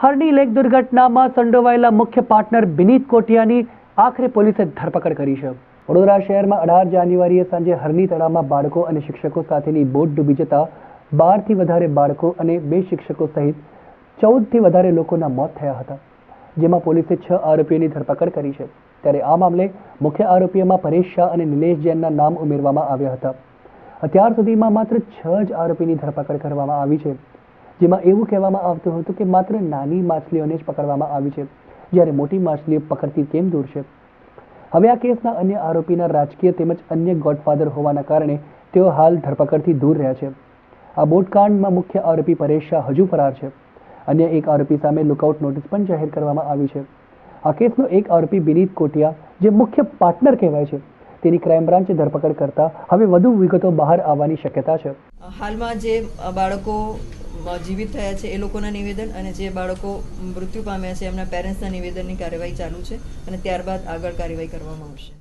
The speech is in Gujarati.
હરણી લેક દુર્ઘટનામાં સંડોવાયેલા મુખ્ય પાર્ટનર વિનીત કોટિયાની આખરે પોલીસે ધરપકડ કરી છે। વડોદરા શહેરમાં 18 જાન્યુઆરીએ સાંજે હરણી તળાવમાં બાળકો અને શિક્ષકો સાથેની બોટ ડૂબી જતા 12 થી વધારે બાળકો અને 2 શિક્ષકો સહિત 14 થી વધારે લોકોના મોત થયા હતા, જેમાં પોલીસે 6 આરોપીઓની ધરપકડ કરી છે। ત્યારે આ મામલે મુખ્ય આરોપીઓમાં પરેશ શાહ અને નિલેશ જૈનના નામ ઉમેરવામાં આવ્યા હતા। અત્યાર સુધીમાં માત્ર 6 જ આરોપીની ધરપકડ કરવામાં આવી છે, જેમાં એવું કહેવામાં આવતું હતું કે માત્ર નાની માછલીઓને જ પકડવામાં આવી છે, જ્યારે મોટી માછલીઓ પકડતી કેમ દૂર છે। હવે આ કેસના અન્ય આરોપીના રાજકીય તેમજ અન્ય ગોડફાધર હોવાના કારણે તેઓ હાલ ધરપકડથી દૂર રહ્યા છે। આ બોટકાંડમાં મુખ્ય આરોપી પરેશ શાહ હજુ ફરાર છે। અન્ય એક આરોપી સામે લુકઆઉટ નોટિસ પણ જાહેર કરવામાં આવી છે। આ કેસનો એક આરોપી વિનીત કોટિયા, જે મુખ્ય પાર્ટનર કહેવાય છે, તેની ક્રાઇમ બ્રાન્ચે ધરપકડ કરતા હવે વધુ વિગતો બહાર આવવાની શક્યતા છે। હાલમાં જે બાળકો જીવિત થયા છે એ લોકોના નિવેદન અને જે બાળકો મૃત્યુ પામ્યા છે એમના પેરેન્ટ્સના નિવેદનની કાર્યવાહી ચાલુ છે અને ત્યારબાદ આગળ કાર્યવાહી કરવામાં આવશે।